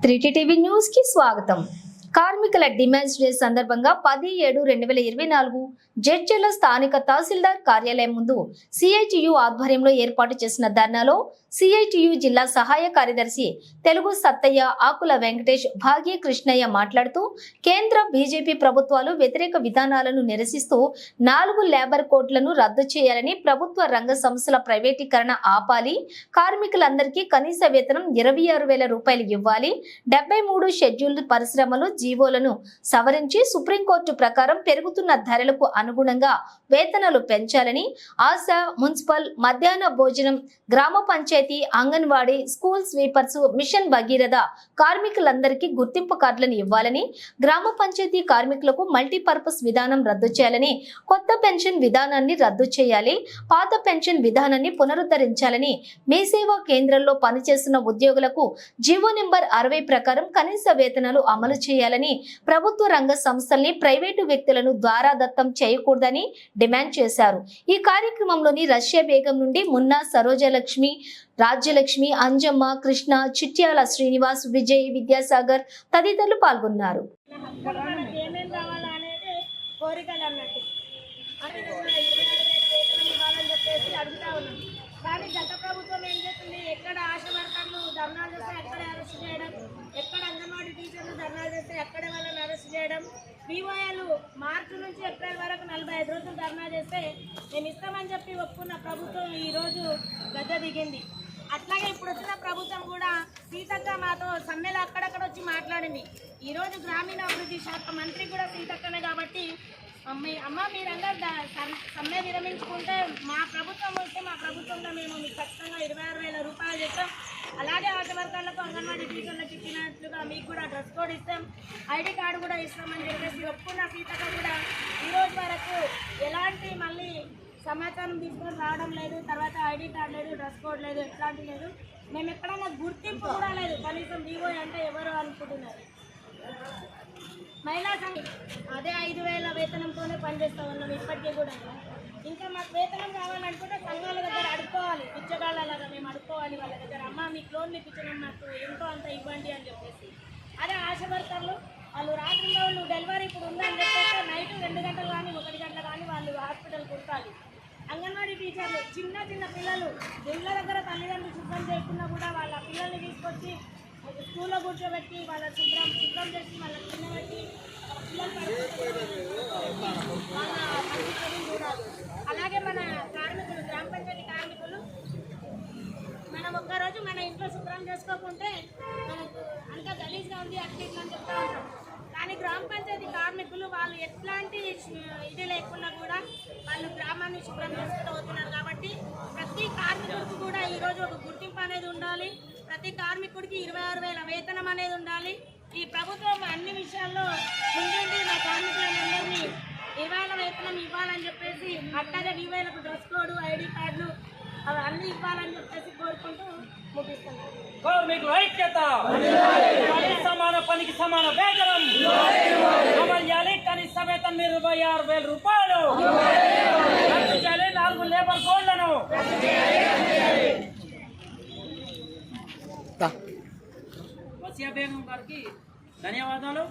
3T TV news కి స్వాగతం. కార్మికుల డిమాండ్స్ డే సందర్భంగా 10/7/2024 జడ్చర్ల స్థానిక తహసీల్దార్ కార్యాలయం ముందు సిఐటియు ఆధ్వర్యంలో ఏర్పాటు చేసిన ధర్నాలో సిఐటియు జిల్లా సహాయ కార్యదర్శి తెలుగు సత్తయ్య, ఆకుల వెంకటేష్, భాగ్య కృష్ణయ్య మాట్లాడుతూ కేంద్ర బీజేపీ ప్రభుత్వాలు వ్యతిరేక విధానాలను నిరసిస్తూ 4 లేబర్ కోడ్లను రద్దు చేయాలని, ప్రభుత్వ రంగ సంస్థల ప్రైవేటీకరణ ఆపాలి, కార్మికులందరికీ కనీస వేతనం 26,000 రూపాయలు ఇవ్వాలి, 73 షెడ్యూల్డ్ పరిశ్రమలు జీవోలను సవరించి సుప్రీంకోర్టు ప్రకారం పెరుగుతున్న ధరలకు అనుగుణంగా వేతనాలు పెంచాలని, ఆశా, మున్సిపల్, మధ్యాహ్న భోజనం, గ్రామ panchayat, anganwadi, school sweepers, mission Bhagiratha కార్మికులందరికీ గుర్తింపు కార్డులను ఇవ్వాలని, గ్రామ పంచాయతీ కార్మికులకు మల్టీపర్పస్ విధానం రద్దు చేయాలని, కొత్త పెన్షన్ విధానాన్ని రద్దు చేయాలి, పాత పెన్షన్ విధానాన్ని పునరుద్ధరించాలని, మీ సేవా కేంద్రంలో పనిచేస్తున్న ఉద్యోగులకు జీవో నెంబర్ 60 ప్రకారం కనీస వేతనాలు అమలు చేయాలని, ప్రభుత్వ రంగ సంస్థల్ని ప్రైవేటు వ్యక్తులను ద్వారాదత్తం చేయకూడదని డిమాండ్ చేశారు. ఈ కార్యక్రమంలోని రష్యా బేగం నుండి మున్నా, సరోజలక్ష్మి, రాజ్యలక్ష్మి, అంజమ్మ, కృష్ణ, చిట్యాల శ్రీనివాస్, విజయ్, విద్యాసాగర్ తదితరులు పాల్గొన్నారు. కానీ గత ప్రభుత్వం ఏం చేస్తుంది, ఎక్కడ ఆశా వర్కర్లు ధర్నాలు చేస్తే ఎక్కడ అరెస్ట్ చేయడం, ఎక్కడ అంగన్వాడీ టీచర్లు ధర్నాలు చేస్తే ఎక్కడ వాళ్ళని అరెస్ట్ చేయడం, బీఓఏలు మార్చి నుంచి ఏప్రిల్ వరకు 45 రోజులు ధర్నా చేస్తే మేము ఇస్తామని చెప్పి ఒప్పుకున్న ప్రభుత్వం ఈరోజు గద్దె దిగింది. అట్లాగే ఇప్పుడు వచ్చిన ప్రభుత్వం కూడా సీతక్క మాతో సమ్మెలో అక్కడక్కడ వచ్చి మాట్లాడింది. ఈరోజు గ్రామీణాభివృద్ధి శాఖ మంత్రి కూడా సీతక్కనే కాబట్టి అమ్మ మీరందరూ సమ్మె విరమించుకుంటే మా ప్రభుత్వం వస్తే మా ప్రభుత్వంలో మేము మీకు ఖచ్చితంగా 26,000 రూపాయలు చేస్తాం, అలాగే ఆశా వర్కర్లకు, అంగన్వాడీ టీచర్లకు ఇచ్చినట్లుగా మీకు కూడా డ్రెస్ కోడ్ ఇస్తాం, ఐడి కార్డు కూడా ఇస్తామని చెప్పేసి ఒప్పుకున్న సీతక్క కూడా ఈరోజు వరకు ఎలాంటి మళ్ళీ సమాచారం తీసుకొని రావడం లేదు. తర్వాత ఐడి కార్డు లేదు, డ్రెస్ కోడ్ లేదు, ఎట్లాంటి లేదు. మేము ఎక్కడైనా గుర్తింపు కూడా లేదు. కనీసం డిఓ అంటే ఎవరు అనుకుంటున్నారు. మహిళా సంఘం అదే 5,000 వేతనంతోనే పనిచేస్తూ ఉన్నాం ఇప్పటికీ కూడా. ఇంకా మాకు వేతనం కావాలనుకుంటే సంఘాల దగ్గర అడుక్కోవాలి, పిచ్చగాళ్ళలాగా మేము అడుక్కోవాలి వాళ్ళ దగ్గర. అమ్మ మీకు లోన్ ఇప్పించడం మాకు ఎంతో అంత ఇవ్వండి అని చెప్పేసి. అదే ఆశా వర్కర్లు వాళ్ళు రాత్రి వాళ్ళు డెలివరీ ఇప్పుడు ఉందని చెప్పేస్తే నైట్ 2 గంటలు కానీ 1 గంట కానీ వాళ్ళు హాస్పిటల్కి ఉంటారు. అంగన్వాడీ టీచర్లు చిన్న చిన్న పిల్లలు ఇళ్ళ దగ్గర తల్లిదండ్రులు శుభ్రం చేయకుండా కూడా వాళ్ళ పిల్లల్ని తీసుకొచ్చి స్కూల్లో కూర్చోబెట్టి వాళ్ళ శుభ్రం చేసి వాళ్ళ తినబెట్టి చూడాలి. అలాగే మన కార్మికులు, గ్రామ పంచాయతీ కార్మికులు మనం ఒక్కరోజు మన ఇంట్లో శుభ్రం చేసుకోకుంటే మనకు అంతా గలీజ్గా ఉంది అట్లా ఇట్లా అని చెప్తా ఉంటాం. కానీ గ్రామ పంచాయతీ కార్మికులు వాళ్ళు ఎట్లాంటి ఇది లేకుండా కూడా వాళ్ళు గ్రామాన్ని శుభ్రం చేసుకుంటూ పోతున్నారు. కాబట్టి ప్రతి కార్మికుడికి కూడా ఈరోజు ఒక గుర్తింపు అనేది ఉండాలి. ప్రతి కార్మికుడికి 26,000 వేతనం అనేది ఉండాలి. ఈ ప్రభుత్వం అన్ని విషయాల్లో ముందుండి మా కార్మికులందరినీ 20,000 వేతనం ఇవ్వాలని చెప్పేసి, అట్లాగే 20,000కు డ్రెస్ కోడ్, ఐడి కార్డులు అవి అన్నీ ఇవ్వాలని చెప్పేసి కోరుకుంటూ ముగిస్తున్నాం. కార్మికుల ఐక్యత, సమాన పనికి సమాన వేతనం అమలు చేయాలి. కనీస వేతనం 26,000 రూపాయలు రద్దు చేయాలి. 4 లేబర్ కోడ్లను వసియా బేగం గారికి ధన్యవాదాలు.